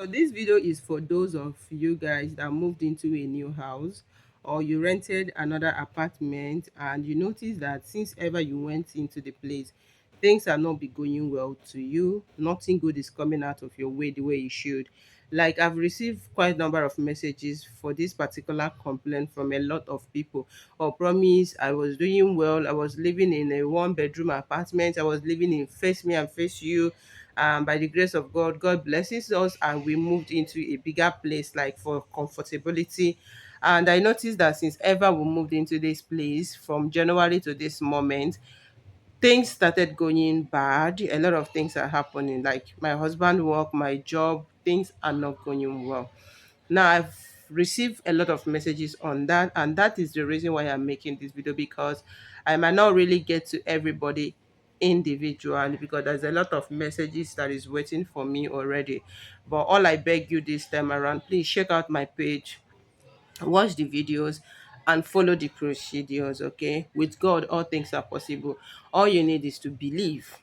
So this video is for those of you guys that moved into a new house or you rented another apartment and you notice that since ever you went into the place, things are not be going well to you. Nothing good is coming out of your way the way it should. Like I've received quite a number of messages for this particular complaint from a lot of people. Oh, promise, I was doing well. I was living in a one bedroom apartment. I was living in face me and face you. By the grace of God, God blesses us and we moved into a bigger place like for comfortability. And I noticed that since ever we moved into this place from January to this moment, things started going bad. A lot of things are happening, like my husband work, my job, things are not going well. Now I've received a lot of messages on that, and that is the reason why I'm making this video, because I might not really get to everybody individually because there's a lot of messages that is waiting for me already. But all I beg you this time around, please check out my page, watch the videos, and follow the procedures. Okay, with God all things are possible. All you need is to believe,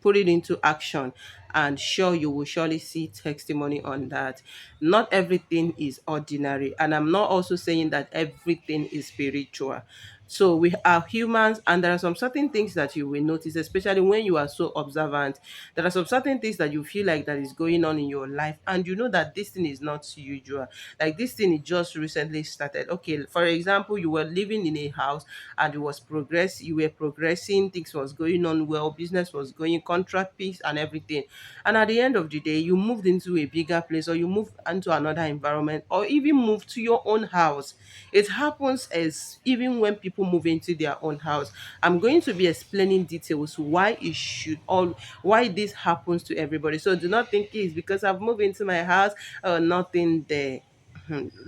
put it into action, and sure you will surely see testimony on that. Not everything is ordinary, and I'm not also saying that everything is spiritual. So we are humans, and there are some certain things that you will notice, especially when you are so observant. There are some certain things that you feel like that is going on in your life, and you know that this thing is not usual. Like this thing is just recently started. Okay, for example, you were living in a house and you were progressing, things was going on well, business was going, contract piece and everything. And at the end of the day, you moved into a bigger place, or you moved into another environment, or even moved to your own house. It happens as even when people move into their own house. I'm going to be explaining details why this happens to everybody. So do not think it's because I've moved into my house or nothing there.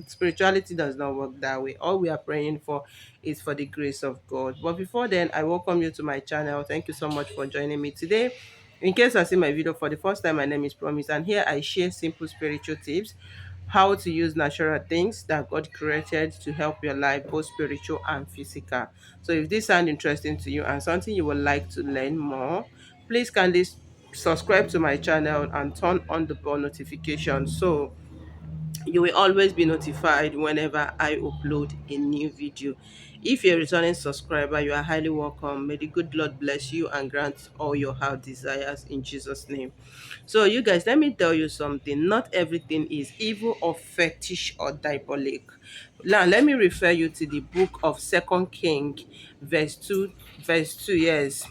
Spirituality does not work that way. All we are praying for is for the grace of God. But before then, I welcome you to my channel. Thank you so much for joining me today. In case I see my video for the first time, my name is Promise, and here I share simple spiritual tips, how to use natural things that God created to help your life, both spiritual and physical. So if this sounds interesting to you and something you would like to learn more, please kindly subscribe to my channel and turn on the bell notification so you will always be notified whenever I upload a new video. If you're a returning subscriber, you are highly welcome. May the good Lord bless you and grant all your heart desires in Jesus' name. So, you guys, let me tell you something. Not everything is evil or fetish or diabolic. Now, let me refer you to the book of Second King, verse 2, verse 2, yes.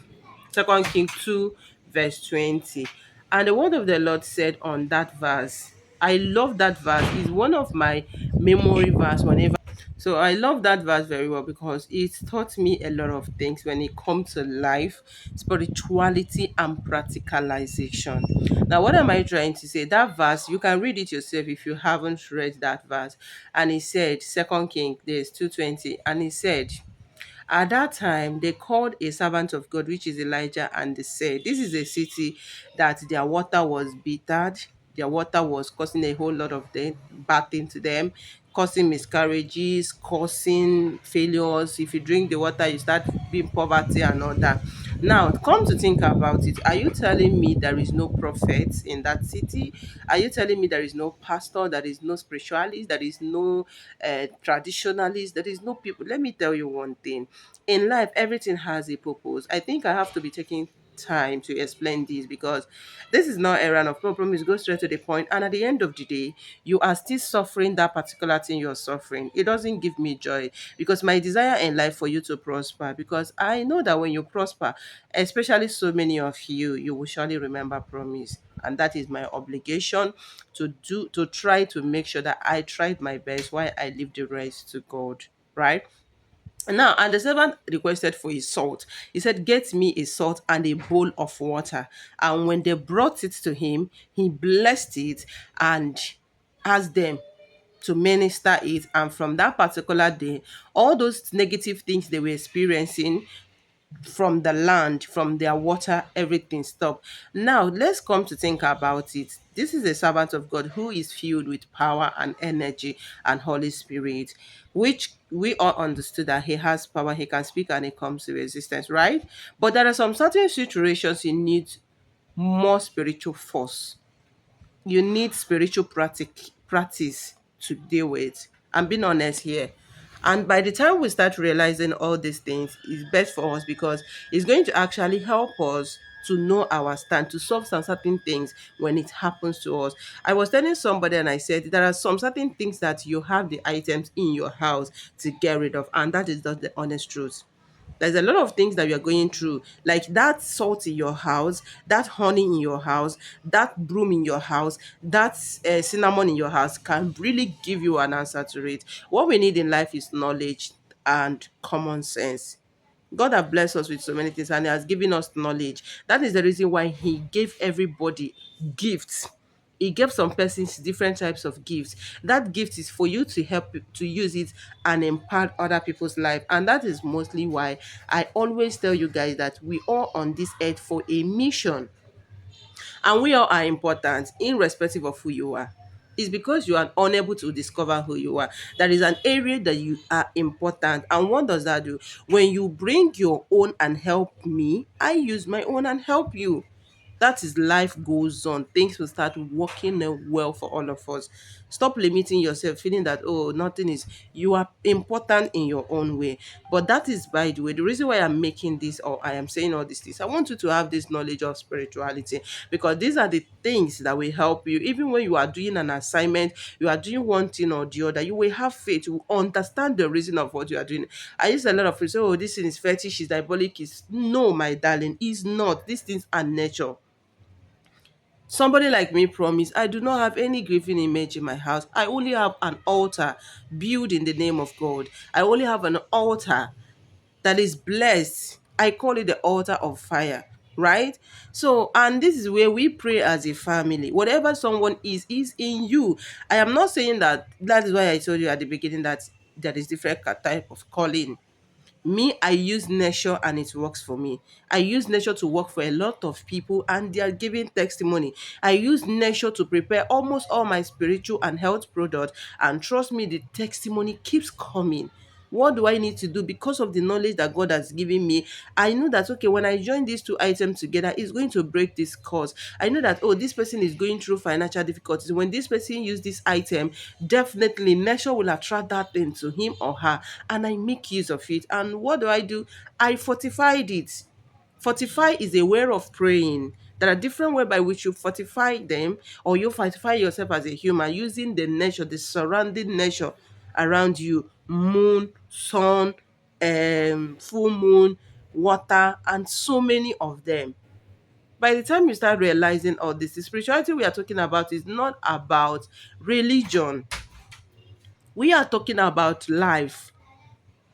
Second King 2, verse 20. And the word of the Lord said on that verse, I love that verse. It's one of my memory verse whenever. So I love that verse very well because it taught me a lot of things when it comes to life, spirituality, and practicalization. Now, what am I trying to say? That verse, you can read it yourself if you haven't read that verse. And he said, Second King, there's 2:20, and he said, at that time, they called a servant of God, which is Elijah, and they said, this is a city that their water was bittered. Their water was causing a whole lot of bad thing to them, causing miscarriages, causing failures. If you drink the water, you start being poverty and all that. Now, come to think about it. Are you telling me there is no prophet in that city? Are you telling me there is no pastor, there is no spiritualist, there is no traditionalist, there is no people? Let me tell you one thing. In life, everything has a purpose. I think I have to be taking time to explain this because this is not a run of problem. It goes straight to the point, and at the end of the day, you are still suffering that particular thing you're suffering. It doesn't give me joy because my desire in life for you to prosper, because I know that when you prosper, especially so many of you, you will surely remember promise, and that is my obligation to try to make sure that I tried my best while I leave the rest to God, right? Now, and the servant requested for his salt. He said, get me a salt and a bowl of water. And when they brought it to him, he blessed it and asked them to minister it. And from that particular day, all those negative things they were experiencing from the land, from their water, everything stopped. Now, let's come to think about it. This is a servant of God who is filled with power and energy and Holy Spirit, which we all understood that he has power, he can speak and it comes to existence, right? But there are some certain situations he needs more spiritual force. You need spiritual practice to deal with. I'm being honest here. And by the time we start realizing all these things, it's best for us because it's going to actually help us to know our stand, to solve some certain things when it happens to us. I was telling somebody and I said there are some certain things that you have the items in your house to get rid of, and that is just the honest truth. There's a lot of things that we are going through, like that salt in your house, that honey in your house, that broom in your house, that cinnamon in your house can really give you an answer to it. What we need in life is knowledge and common sense. God has blessed us with so many things and He has given us knowledge. That is the reason why He gave everybody gifts. He gave some persons different types of gifts. That gift is for you to help to use it and impact other people's life. And that is mostly why I always tell you guys that we are on this earth for a mission, and we all are important irrespective of who you are. It's because you are unable to discover who you are. There is an area that you are important. And what does that do? When you bring your own and help me, I use my own and help you. That is, life goes on. Things will start working well for all of us. Stop limiting yourself, feeling that, oh, nothing is. You are important in your own way. But that is, by the way, the reason why I'm making this or I am saying all these things. I want you to have this knowledge of spirituality, because these are the things that will help you. Even when you are doing an assignment, you are doing one thing or the other, you will have faith, you will understand the reason of what you are doing. I use a lot of people say, oh, this thing is fetish, is diabolic, is no, my darling, is not. These things are nature. Somebody like me promise, I do not have any grieving image in my house. I only have an altar built in the name of God. I only have an altar that is blessed. I call it the altar of fire, right? So, and this is where we pray as a family. Whatever someone is in you. I am not saying that. That is why I told you at the beginning that there is different type of calling. Me, I use nature and it works for me. I use nature to work for a lot of people and they are giving testimony. I use nature to prepare almost all my spiritual and health products, and trust me, the testimony keeps coming. What do I need to do? Because of the knowledge that God has given me, I know that, okay, when I join these two items together, it's going to break this cause. I know that, oh, this person is going through financial difficulties. When this person use this item, definitely nature will attract that thing to him or her, and I make use of it. And what do? I fortified it. Fortify is a way of praying. There are different ways by which you fortify them, or you fortify yourself as a human using the nature, the surrounding nature around you, moon, sun, full moon, water, and so many of them. By the time you start realizing all this, the spirituality we are talking about is not about religion. We are talking about life.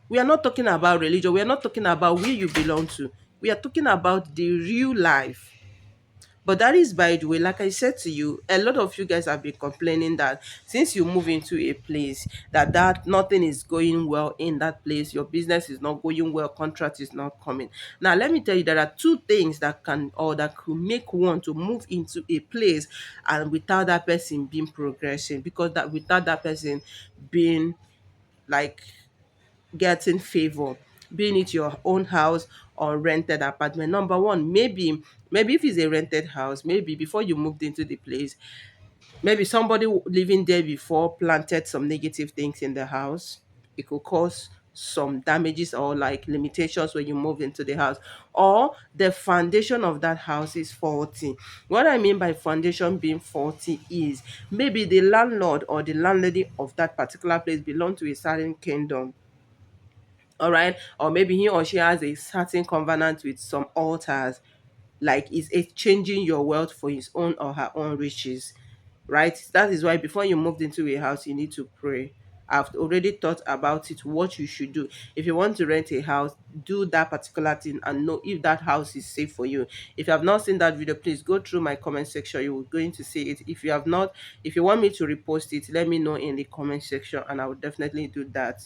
We are not talking about religion. We are not talking about where you belong to. We are talking about the real life. But that is, by the way, like I said to you, a lot of you guys have been complaining that since you move into a place that nothing is going well in that place, your business is not going well, contract is not coming. Now, let me tell you, there are two things that can or that could make one to move into a place and without that person being progressing, because that without that person being like getting favor, being it your own house or rented apartment. Number one, maybe if it's a rented house, maybe before you moved into the place, maybe somebody living there before planted some negative things in the house. It could cause some damages or like limitations when you move into the house, or the foundation of that house is faulty. What I mean by foundation being faulty is maybe the landlord or the landlady of that particular place belong to a certain kingdom, all right, or maybe he or she has a certain covenant with some altars, like is exchanging your wealth for his own or her own riches, right? That is why before you moved into a house you need to pray. I've already thought about it, what you should do. If you want to rent a house, do that particular thing and know if that house is safe for you. If you have not seen that video, please go through my comment section, you're going to see it. If you have not, if you want me to repost it, let me know in the comment section and I will definitely do that.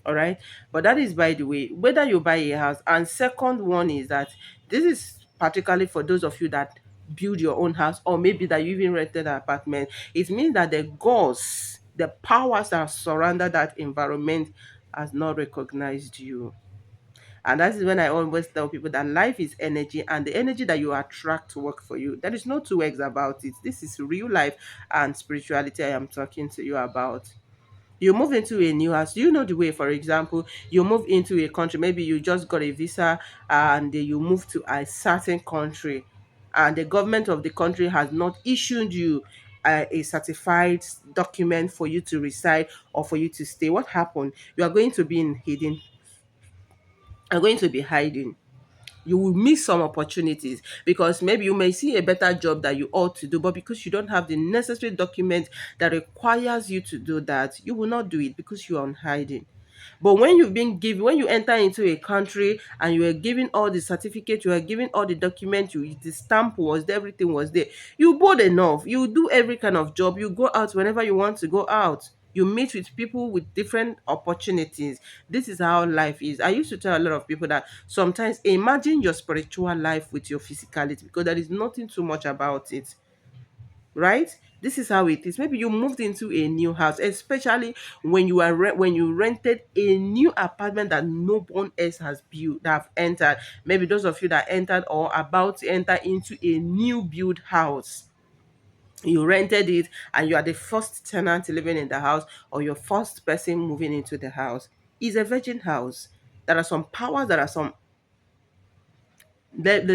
All right, but that is, by the way, whether you buy a house. And second one is that this is particularly for those of you that build your own house, or maybe that you even rented an apartment. It means that the gods, the powers that surrounded that environment has not recognized you. And that is when I always tell people that life is energy, and the energy that you attract to work for you. There is no two ways about it. This is real life and spirituality I am talking to you about. You move into a new house. You know the way, for example, you move into a country, maybe you just got a visa and you move to a certain country, and the government of the country has not issued you a certified document for you to reside or for you to stay. What happened? You are going to be in hidden, are going to be hiding. You will miss some opportunities because maybe you may see a better job that you ought to do, but because you don't have the necessary document that requires you to do that, you will not do it because you are on hiding. But when you've been given, when you enter into a country and you are given all the certificates, you are given all the documents, the stamp was there, everything was there. You bold enough. You do every kind of job. You go out whenever you want to go out. You meet with people with different opportunities. This is how life is. I used to tell a lot of people that sometimes imagine your spiritual life with your physicality because there is nothing too much about it, right? This is how it is. Maybe you moved into a new house, especially when you are when you rented a new apartment that no one else has built, that have entered. Maybe those of you that entered or about to enter into a new build house, you rented it and you are the first tenant living in the house or your first person moving into the house. It's a virgin house. There are some powers, there's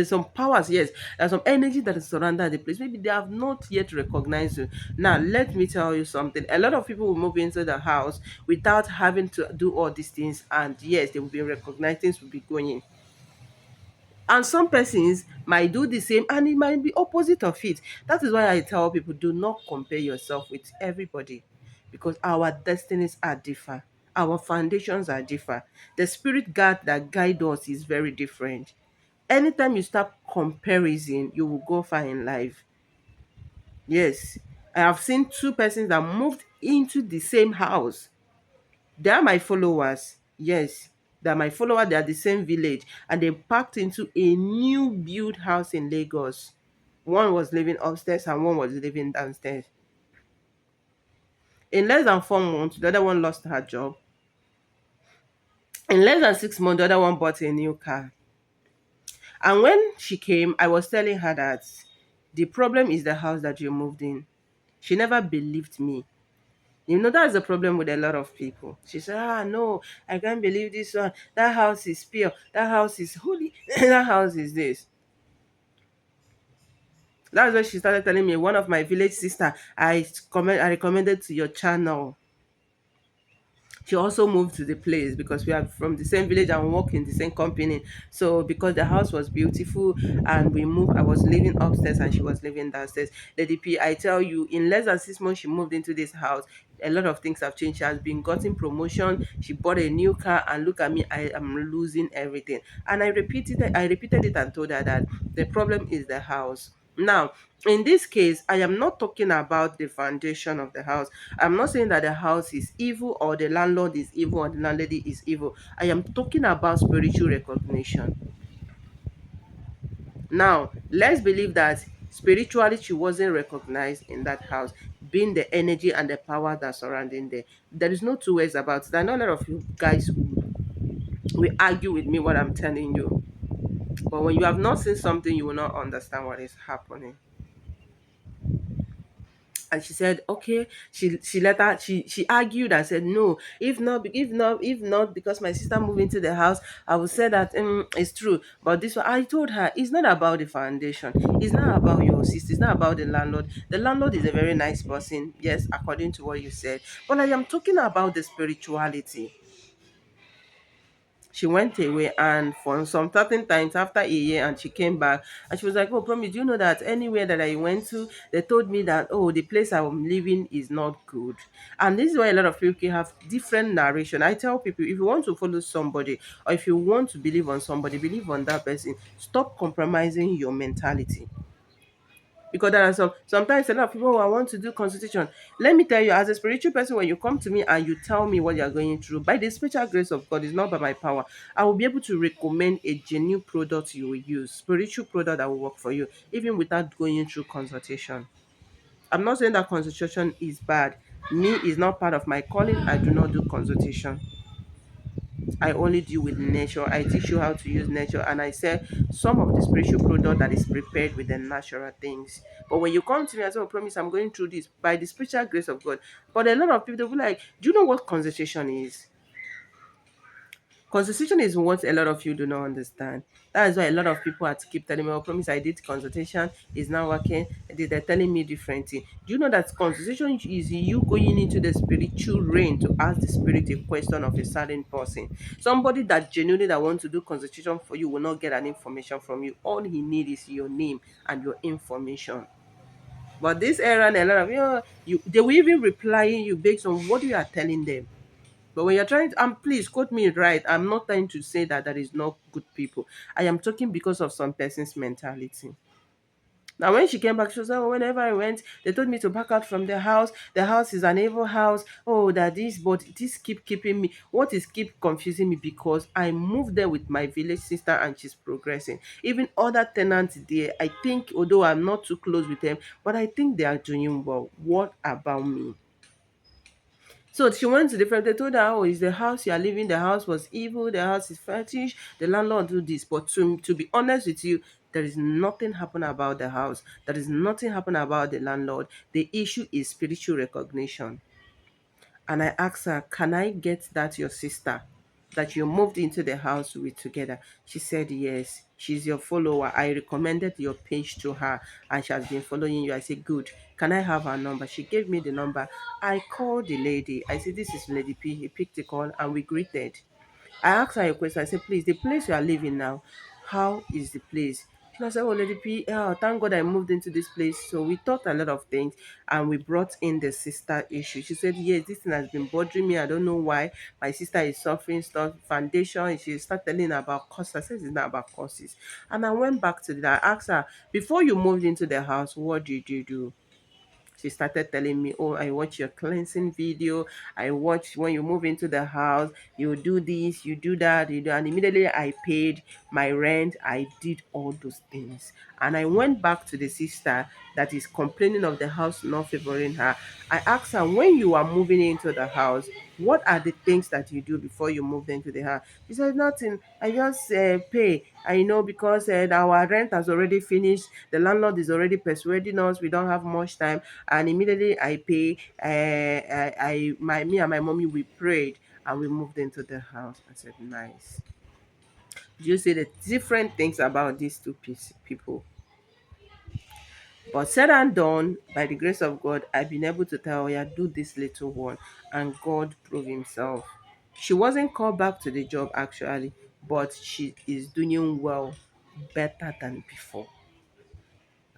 some powers, yes. There's some energy that is surrounded the place. Maybe they have not yet recognized you. Now, let me tell you something. A lot of people will move into the house without having to do all these things, and yes, they will be recognized, things will be going. And some persons might do the same and it might be opposite of it. That is why I tell people, do not compare yourself with everybody because our destinies are different. Our foundations are different. The spirit guide that guide us is very different. Anytime you start comparison, you will go far in life. Yes, I have seen two persons that moved into the same house. They are my followers. Yes, they are my followers. They are the same village, and they packed into a new build house in Lagos. One was living upstairs and one was living downstairs. In less than 4 months, the other one lost her job. In less than 6 months, the other one bought a new car. And when she came, I was telling her that the problem is the house that you moved in. She never believed me. You know, that's the problem with a lot of people. She said, no, I can't believe this one. That house is pure. That house is holy. That house is this. That's when she started telling me, one of my village sister, I recommended to your channel. She also moved to the place because we are from the same village and work in the same company. So because the house was beautiful and we moved, I was living upstairs and she was living downstairs. Lady P, I tell you, in less than 6 months she moved into this house. A lot of things have changed. She has been gotten promotion. She bought a new car, and look at me, I am losing everything. And I repeated it and told her that the problem is the house. Now, in this case, I am not talking about the foundation of the house. I'm not saying that the house is evil or the landlord is evil or the landlady is evil. I am talking about spiritual recognition. Now, let's believe that spiritually she wasn't recognized in that house, being the energy and the power that's surrounding there. There is no two ways about it. I know a lot of you guys will argue with me what I'm telling you. But when you have not seen something, you will not understand what is happening. And she said okay, she let her she argued and said no, if not because my sister moved into the house, I would say that it's true. But this one, I told her, it's not about the foundation, it's not about your sister, it's not about the landlord is a very nice person, yes, according to what you said, but I am talking about the spirituality. She went away, and for some certain times after a year, and she came back and she was like, oh, promise, do you know that anywhere that I went to, they told me that, oh, the place I'm living is not good. And this is why a lot of people can have different narration. I tell people, if you want to follow somebody or if you want to believe on somebody, believe on that person. Stop compromising your mentality. Because there are sometimes a lot of people, I want to do consultation. Let me tell you, as a spiritual person, when you come to me and you tell me what you're going through, by the special grace of God, it's not by my power, I will be able to recommend a genuine product you will use, spiritual product that will work for you, even without going through consultation. I'm not saying that consultation is bad. Me is not part of my calling. I do not do consultation. I only deal with nature. I teach you how to use nature, and I sell some of the spiritual product that is prepared with the natural things. But when you come to me and say, "Oh, promise, I'm going through this by the spiritual grace of God," but a lot of people will be like, "Do you know what concentration is?" Consultation is what a lot of you do not understand. That is why a lot of people had to keep telling me, "Oh, promise, I did consultation, it's not working." They're telling me different thing. Do you know that consultation is you going into the spiritual realm to ask the spirit a question of a certain person? Somebody that genuinely that wants to do consultation for you will not get an information from you. All he needs is your name and your information. But this era, and a lot of they will even replying you based on what you are telling them. But when you're trying to, please quote me right, I'm not trying to say that there is not good people. I am talking because of some person's mentality. Now, when she came back, she was like, "Oh, whenever I went, they told me to back out from the house. The house is an evil house. Oh, that this, but this keep keeping me. What is keep confusing me? Because I moved there with my village sister and she's progressing. Even other tenants there, I think, although I'm not too close with them, but I think they are doing well. What about me?" So she went to the friend. They told her, "Oh, is the house you are living? The house was evil. The house is fetish. The landlord do this." But to be honest with you, there is nothing happen about the house. There is nothing happen about the landlord. The issue is spiritual recognition. And I asked her, "Can I get that your sister that you moved into the house with together?" She said, "Yes. She's your follower. I recommended your page to her and she has been following you." I said, "Good. Can I have her number?" She gave me the number. I called the lady. I said, "This is Lady P." He picked the call and we greeted. I asked her a question. I said, "Please, the place you are living now, how is the place?" She now said, "Oh, Lady P, oh, thank God I moved into this place." So we talked a lot of things and we brought in the sister issue. She said, "Yes, this thing has been bothering me. I don't know why. My sister is suffering stuff, foundation." And she started telling about courses. I said, "It's not about courses." And I went back to that. I asked her, "Before you moved into the house, what did you do?" She started telling me, "Oh, I watch your cleansing video. I watch when you move into the house, you do this, you do that, you do." And immediately I paid my rent. I did all those things. And I went back to the sister that is complaining of the house not favoring her. I asked her, "When you are moving into the house, what are the things that you do before you move into the house?" She said, "Nothing. I just pay. I know because our rent has already finished. The landlord is already persuading us. We don't have much time." And immediately I pay. Me and my mommy, we prayed and we moved into the house. I said, "Nice." Do you see the different things about these two people? But said and done, by the grace of God, I've been able to tell her, "Yeah, do this little one," and God proved Himself. She wasn't called back to the job actually, but she is doing well, better than before.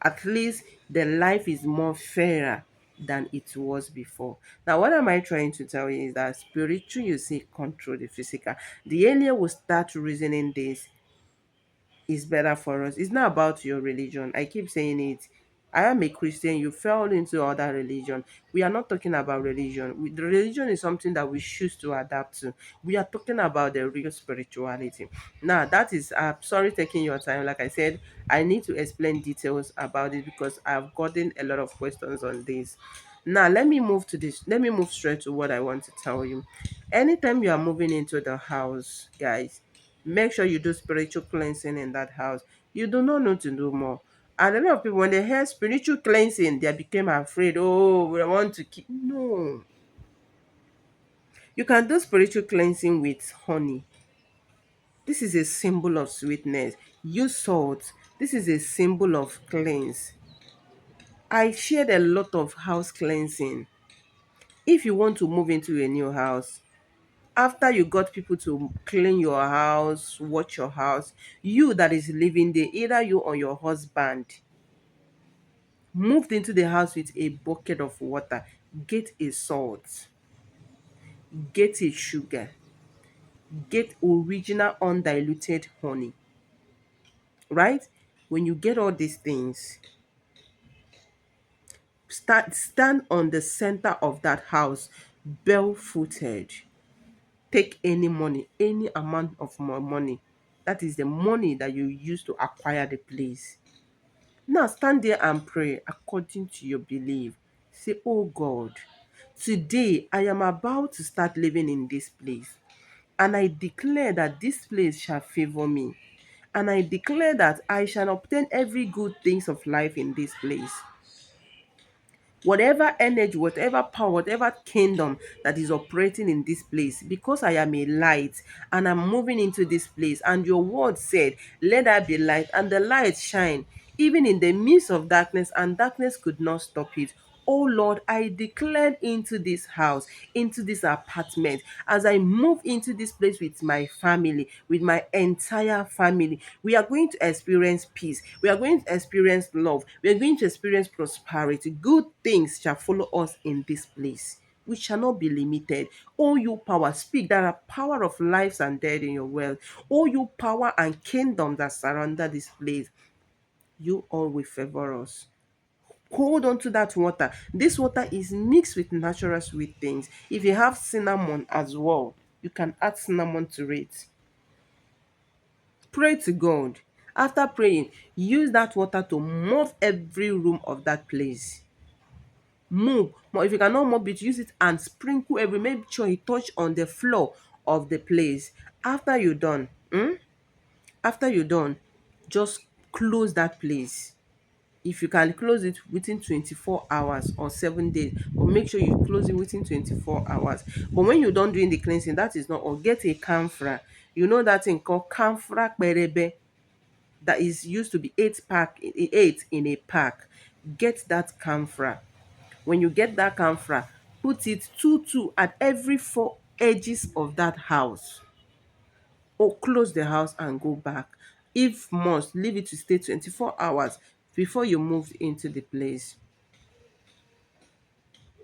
At least the life is more fairer than it was before. Now, what am I trying to tell you is that spiritual, you see, control the physical. The earlier we start reasoning this, is better for us. It's not about your religion. I keep saying it. I am a Christian. You fell into other religion. We are not talking about religion. The religion is something that we choose to adapt to. We are talking about the real spirituality. Now, that is, I'm sorry taking your time. Like I said, I need to explain details about it because I've gotten a lot of questions on this. Now, let me move to this. Let me move straight to what I want to tell you. Anytime you are moving into the house, guys, make sure you do spiritual cleansing in that house. You do not need to do more. And a lot of people, when they hear spiritual cleansing, they became afraid. "Oh, we want to keep." No. You can do spiritual cleansing with honey. This is a symbol of sweetness. Use salt. This is a symbol of cleanse. I shared a lot of house cleansing. If you want to move into a new house, after you got people to clean your house, watch your house, you that is living there, either you or your husband, moved into the house with a bucket of water, get a salt, get a sugar, get original undiluted honey, right? When you get all these things, stand on the center of that house, barefooted. Take any money, any amount of money. That is the money that you use to acquire the place. Now stand there and pray according to your belief. Say, "Oh God, today I am about to start living in this place. And I declare that this place shall favor me. And I declare that I shall obtain every good things of life in this place. Whatever energy, whatever power, whatever kingdom that is operating in this place, because I am a light and I'm moving into this place, and your word said, let there be light, and the light shine even in the midst of darkness, and darkness could not stop it. Oh Lord, I declared into this house, into this apartment, as I move into this place with my family, with my entire family. We are going to experience peace. We are going to experience love. We are going to experience prosperity. Good things shall follow us in this place. We shall not be limited. Oh, you power, speak. There are power of lives and death in your wealth. Oh, you power and kingdom that surround this place. You all will favor us. Hold on to that water. This water is mixed with natural sweet things. If you have cinnamon as well, you can add cinnamon to it. Pray to God. After praying, use that water to mop every room of that place. Move. But if you cannot mop it, use it and sprinkle every. Make sure you touch on the floor of the place. After you're done, after you're done, just close that place. If you can close it within 24 hours or 7 days, but make sure you close it within 24 hours. But when you're done doing the cleansing, that is not all. Get a camphor. You know that thing called camphor perebe, that is used to be eight in a pack. Get that camphor. When you get that camphor, put it two at every four edges of that house, or close the house and go back. If must, leave it to stay 24 hours before you move into the place.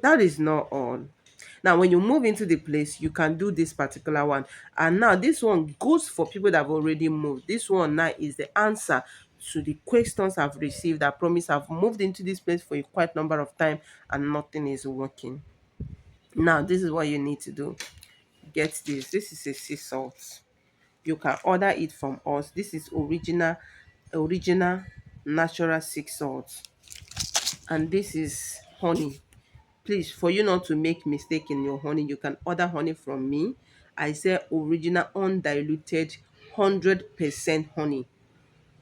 That is not all. Now, when you move into the place, you can do this particular one. And now this one goes for people that have already moved. This one now is the answer to the questions I've received. I promise I've moved into this place for a quite number of time and nothing is working. Now, this is what you need to do. Get this. This is a sea salt. You can order it from us. This is original natural sea salt. And this is honey. Please, for you not to make mistake in your honey, you can order honey from me. I say original undiluted 100% honey.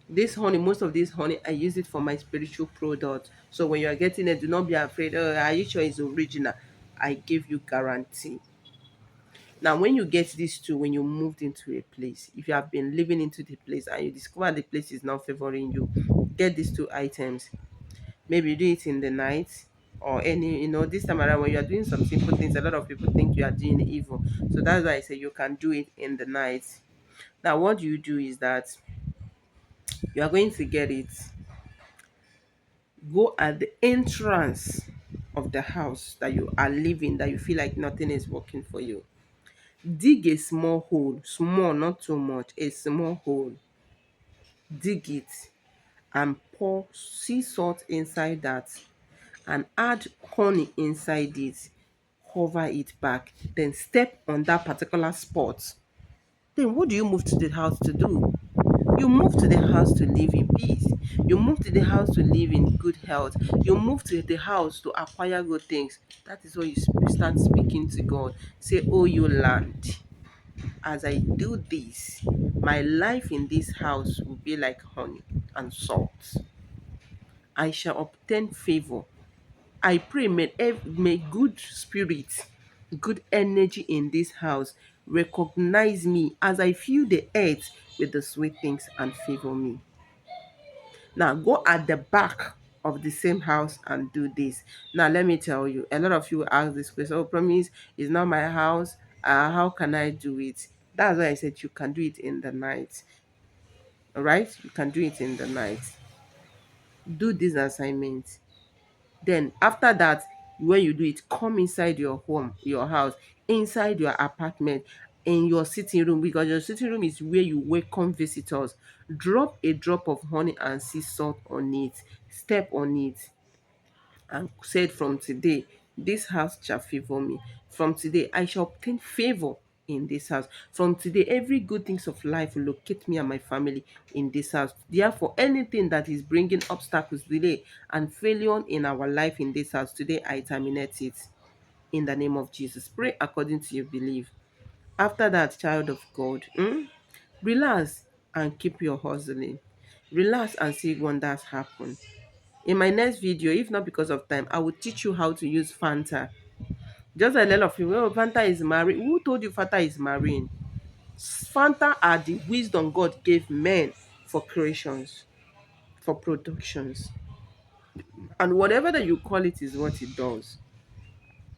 This honey, most of this honey, I use it for my spiritual product. So when you are getting it, do not be afraid. Oh, are you sure it's original? I give you guarantee. Now, when you get these two, when you moved into a place, if you have been living into the place and you discover the place is not favoring you, get these two items. Maybe you do it in the night, or any, this time around when you are doing some simple things, a lot of people think you are doing evil. So that's why I say you can do it in the night. Now, what you do is that you are going to get it, go at the entrance of the house that you are living, that you feel like nothing is working for you. Dig a small hole, small, not too much, a small hole. Dig it and pour sea salt inside that, and add honey inside it. Cover it back, then step on that particular spot. Then what do you move to the house to do? You move to the house to live in peace. You move to the house to live in good health. You move to the house to acquire good things. That is when you start speaking to God. Say, oh, you land, as I do this, my life in this house will be like honey and salt. I shall obtain favor. I pray, may good spirit, good energy in this house recognize me as I fill the earth with the sweet things and favor me. Now go at the back of the same house and do this. Now let me tell you, a lot of you ask this question, oh, promise, it's not my house. How can I do it? That's why I said you can do it in the night. All right? You can do it in the night. Do this assignment. Then after that, when you do it, come inside your home, your house, inside your apartment, in your sitting room, because your sitting room is where you welcome visitors. Drop a drop of honey and sea salt on it. Step on it and said, from today, this house shall favor me. From today, I shall obtain favor in this house. From today, every good things of life will locate me and my family in this house. Therefore, anything that is bringing obstacles, delay, and failure in our life in this house, today I terminate it in the name of Jesus. Pray according to your belief. After that, child of God, relax and keep your hustling. Relax and see wonders happen. In my next video, if not because of time, I will teach you how to use Fanta. Just a lot of people, oh, Fanta is marine. Who told you Fanta is marine? Fanta are the wisdom God gave men for creations, for productions. And whatever that you call it is what it does.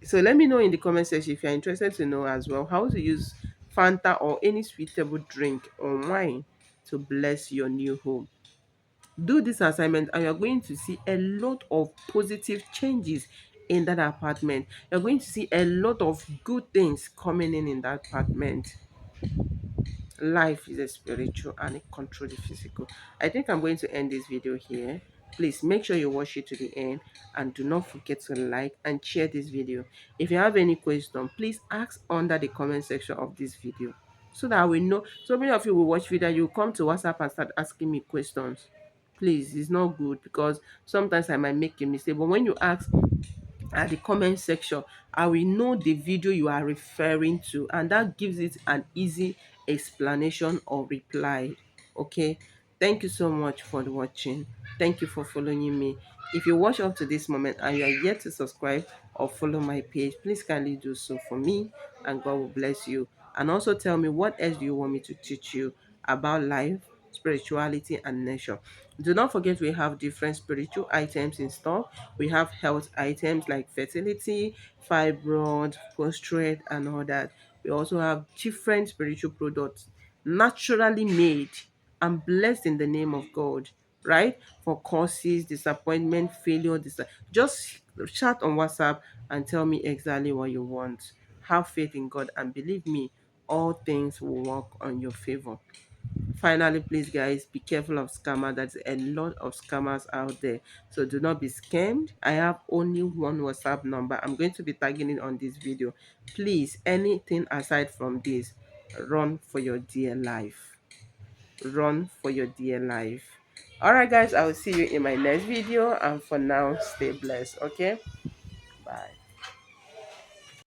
So let me know in the comment section if you're interested to know as well how to use Fanta or any suitable drink or wine to bless your new home. Do this assignment and you're going to see a lot of positive changes in that apartment. You're going to see a lot of good things coming in that apartment. Life is a spiritual and it controls the physical. I think I'm going to end this video here. Please make sure you watch it to the end and do not forget to like and share this video. If you have any question, please ask under the comment section of this video so that we know. So many of you will watch video, you come to WhatsApp and start asking me questions. Please, it's not good because sometimes I might make a mistake. But when you ask at the comment section, I will know the video you are referring to, and that gives it an easy explanation or reply. Okay, thank you so much for watching. Thank you for following me. If you watch up to this moment and you are yet to subscribe or follow my page, please kindly do so for me, and God will bless you. And also tell me what else do you want me to teach you about life, spirituality, and nature. Do not forget we have different spiritual items in store. We have health items like fertility, fibroid, prostate, and all that. We also have different spiritual products naturally made and blessed in the name of God, right? For causes, disappointment, failure, just chat on WhatsApp and tell me exactly what you want. Have faith in God and believe me, all things will work on your favor. Finally, please guys, be careful of scammer. There's a lot of scammers out there, so do not be scammed. I have only one WhatsApp number. I'm going to be tagging it on this video. Please, anything aside from this, run for your dear life. Run for your dear life. All right guys, I will see you in my next video, and for now, stay blessed. Okay.